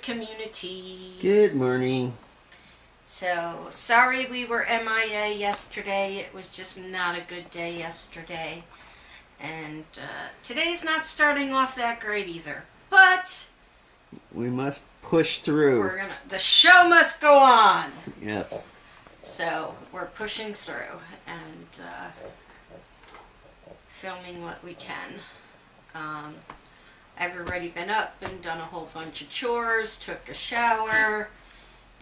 Community. Good morning. So, sorry we were MIA yesterday. It was just not a good day yesterday. And today's not starting off that great either. But we must push through. The show must go on. Yes. So, we're pushing through and filming what we can. I've already been up and done a whole bunch of chores, took a shower,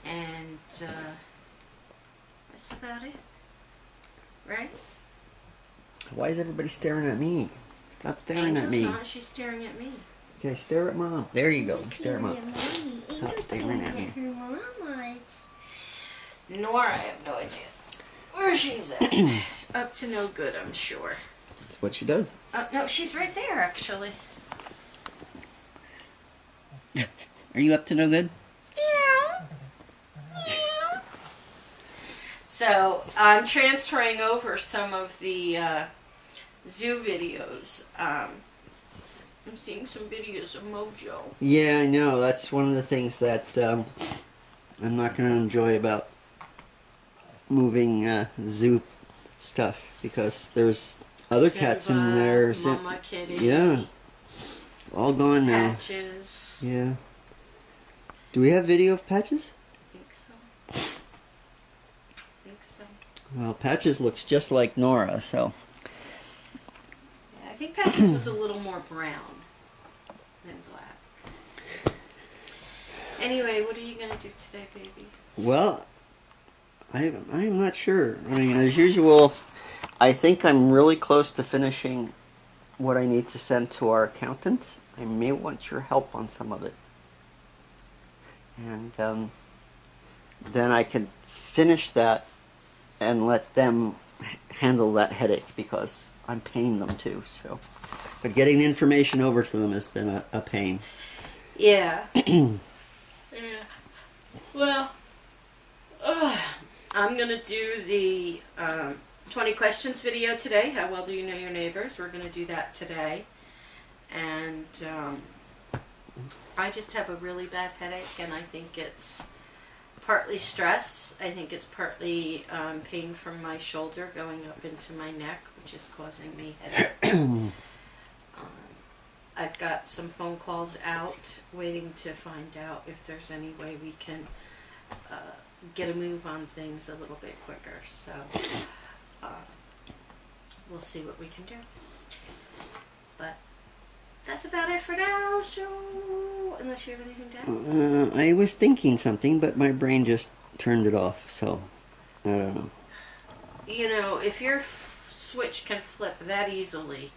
and that's about it. Right? Why is everybody staring at me? Stop staring at me. Not. She's staring at me. Okay, stare at Mom. There you go. Stare at Mom. Stop staring at me. Nora, I have no idea where she's at. Up to no good, I'm sure. That's what she does. No, she's right there, actually. Are you up to no good? Yeah. So, I'm transferring over some of the zoo videos. I'm seeing some videos of Mojo. Yeah, I know. That's one of the things that I'm not going to enjoy about moving zoo stuff, because there's other cats in there. Mama Kitty. Yeah. All gone now. Patches. Yeah. Do we have video of Patches? I think so. Well, Patches looks just like Nora, so. Yeah, I think Patches was a little more brown than black. Anyway, what are you going to do today, baby? Well, I'm not sure. I mean, as usual, I think I'm really close to finishing what I need to send to our accountant. I may want your help on some of it. And then I can finish that and let them handle that headache, because I'm paying them too. So, but getting the information over to them has been a pain. Yeah. Yeah. Well, I'm gonna do the 20 questions video today. How well do you know your neighbors? We're gonna do that today, and I just have a really bad headache, and I think it's partly stress. I think it's partly pain from my shoulder going up into my neck, which is causing me headache. I've got some phone calls out, waiting to find out if there's any way we can get a move on things a little bit quicker. So we'll see what we can do. But that's about it for now, so unless you have anything to add? I was thinking something, but my brain just turned it off, so I don't know. You know, if your switch can flip that easily,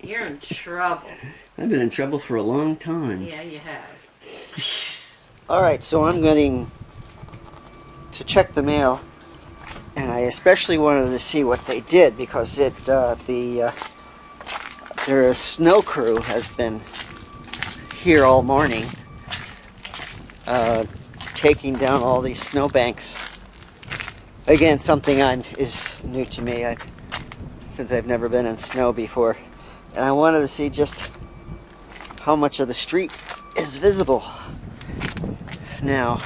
you're in trouble. I've been in trouble for a long time. Yeah, you have. Alright, so I'm going to check the mail, and I especially wanted to see what they did, because their snow crew has been here all morning, taking down all these snowbanks. Again, something is new to me, since I've never been in snow before. And I wanted to see just how much of the street is visible now.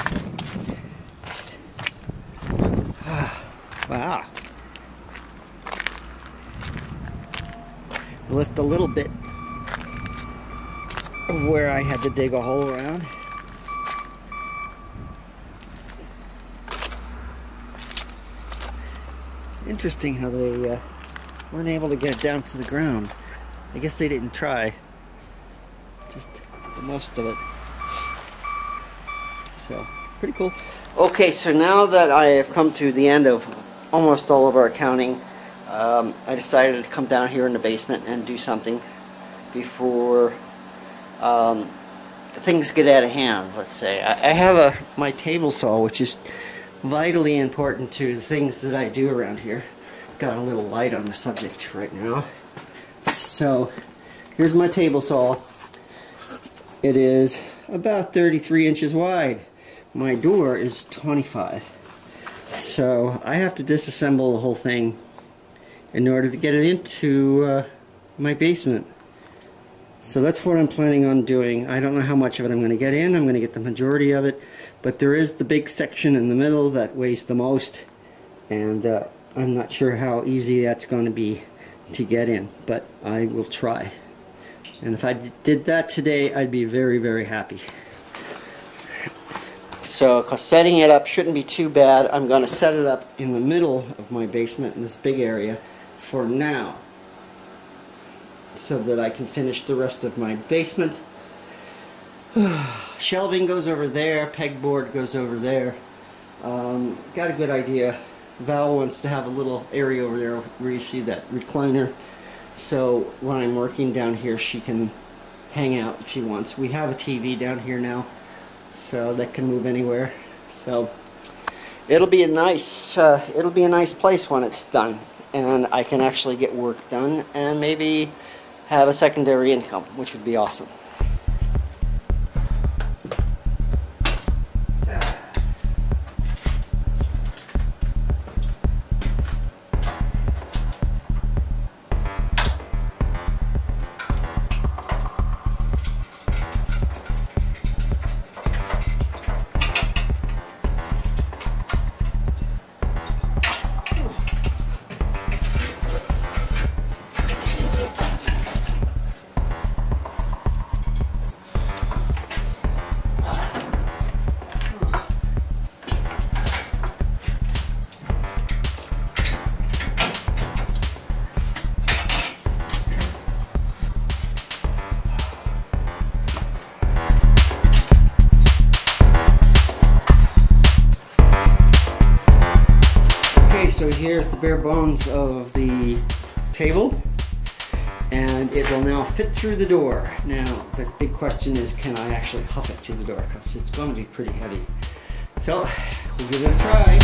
Wow. Lift a little bit of where I had to dig a hole around. Interesting how they weren't able to get it down to the ground. I guess they didn't try. Just the most of it. So, pretty cool. Okay, so now that I have come to the end of almost all of our accounting, I decided to come down here in the basement and do something. before things get out of hand, let's say. I have my table saw, which is vitally important to the things that I do around here. Got a little light on the subject right now. So here's my table saw. It is about 33 inches wide. My door is 25. So I have to disassemble the whole thing in order to get it into my basement. So that's what I'm planning on doing. I don't know how much of it I'm going to get in. I'm going to get the majority of it. But there is the big section in the middle that weighs the most. And I'm not sure how easy that's going to be to get in. But I will try. And if I did that today, I'd be very, very happy. So, cause setting it up shouldn't be too bad. I'm going to set it up in the middle of my basement in this big area for now, so that I can finish the rest of my basement. Shelving goes over there, pegboard goes over there. Got a good idea. Val wants to have a little area over there where you see that recliner. So when I'm working down here, she can hang out if she wants. We have a TV down here now, so that can move anywhere. So it'll be a nice place when it's done, and I can actually get work done and maybe have a secondary income, which would be awesome. So here's the bare bones of the table, and it will now fit through the door. Now the big question is, can I actually huff it through the door, because it's going to be pretty heavy. So we'll give it a try.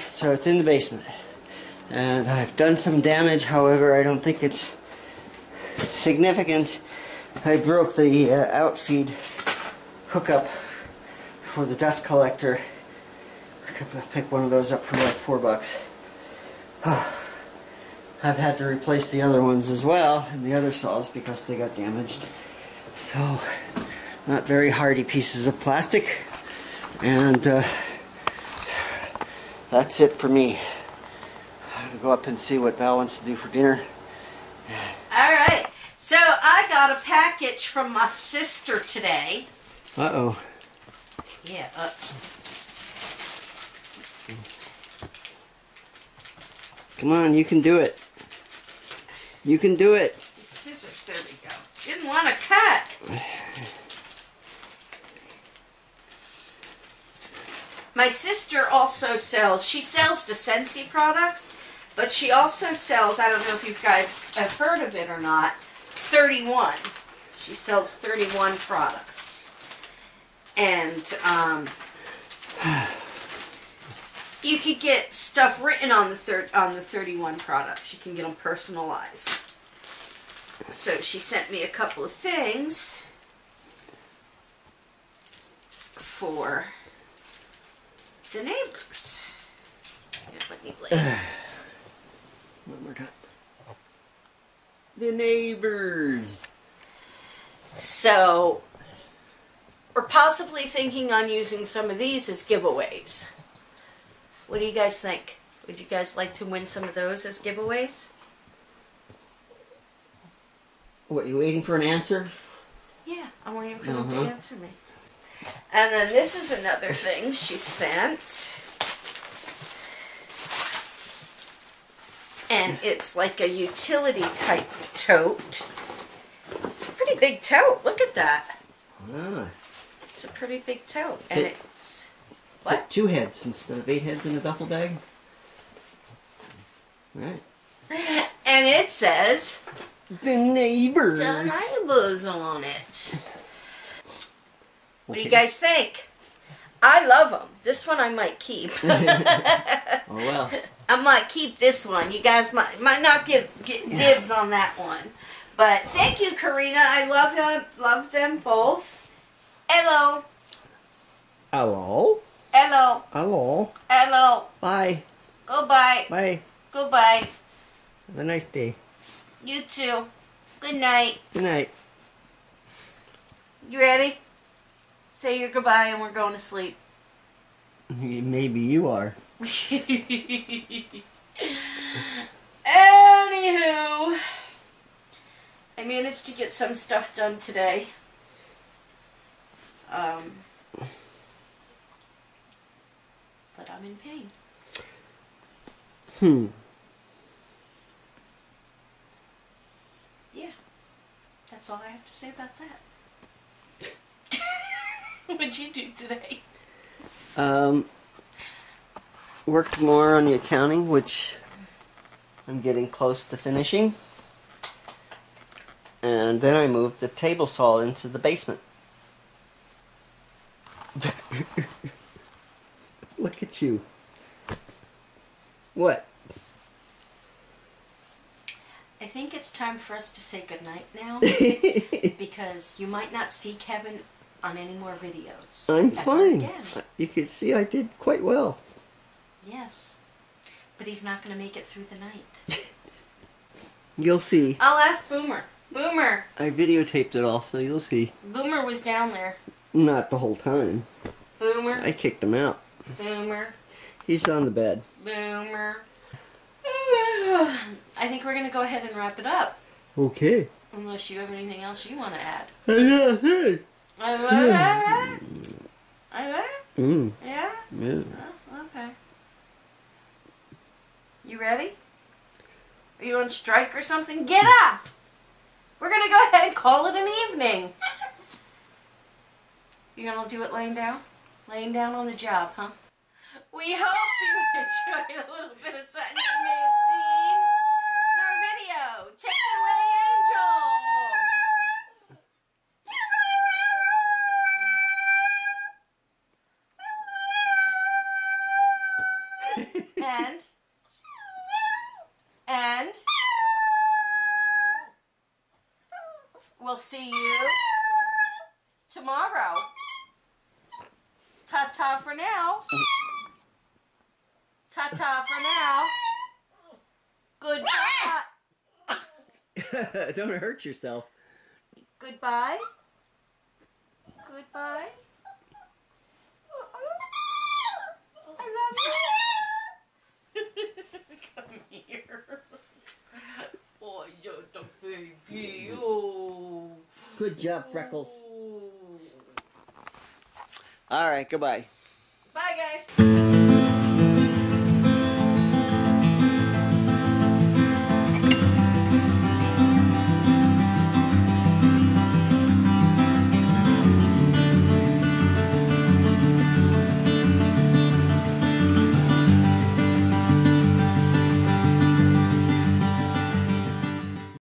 So it's in the basement, and I've done some damage. However, I don't think it's significant. I broke the outfeed hookup for the dust collector. I picked one of those up for like $4. I've had to replace the other ones as well, and the other saws, because they got damaged. So, not very hardy pieces of plastic, and that's it for me. I'll go up and see what Val wants to do for dinner. Alright, so I got a package from my sister today. Uh-oh. Yeah, Come on, you can do it. You can do it. Scissors, there we go. Didn't want to cut. My sister also sells the Scentsy products, But she also sells, I don't know if you guys have heard of it or not, 31. She sells 31 products. And you could get stuff written on the 31 products. You can get them personalized. So she sent me a couple of things for the neighbors. Here, let me lay. One more time. The neighbors. So we're possibly thinking on using some of these as giveaways. What do you guys think? Would you guys like to win some of those as giveaways? What, you waiting for an answer? Yeah, I'm waiting for them to answer me. And then this is another thing she sent. And it's like a utility type tote. It's a pretty big tote. Look at that. Ah. It's a pretty big tote. And it's... What? Fit 2 heads instead of 8 heads in a duffel bag. Right. And it says... The neighbors. The neighbors on it. What do you guys think? I love them. This one I might keep. Oh well. I might keep this one. You guys might not get dibs on that one. But thank you, Karina. I love them both. Hello. Hello. Hello. Hello. Hello. Bye. Goodbye. Bye. Goodbye. Have a nice day. You too. Good night. Good night. You ready? Say your goodbye and we're going to sleep. Maybe you are. Anywho, I managed to get some stuff done today. But I'm in pain. Yeah, that's all I have to say about that. What'd you do today? Worked more on the accounting, which I'm getting close to finishing. And then I moved the table saw into the basement. Look at you. What? I think it's time for us to say goodnight now. Because you might not see Kevin on any more videos. I'm fine. Again. You can see I did quite well. Yes. But he's not going to make it through the night. You'll see. I'll ask Boomer. Boomer. I videotaped it all, so you'll see. Boomer was down there. Not the whole time. Boomer. I kicked him out. Boomer. He's on the bed. Boomer. I think we're going to go ahead and wrap it up. Okay. Unless you have anything else you want to add. Yeah, hey. Yeah? Yeah. Oh, okay. You ready? Are you on strike or something? Get up! We're going to go ahead and call it an evening. You're going to do it laying down? Laying down on the job, huh? We hope you enjoyed a little bit of something you may have seen in our video. Take it away, Angel. And we'll see you tomorrow. Ta-ta for now. Ta-ta for now. Goodbye. Don't hurt yourself. Goodbye. Goodbye. I love you. Come here. Oh, you're the baby. Oh. Good job, Freckles. All right, goodbye.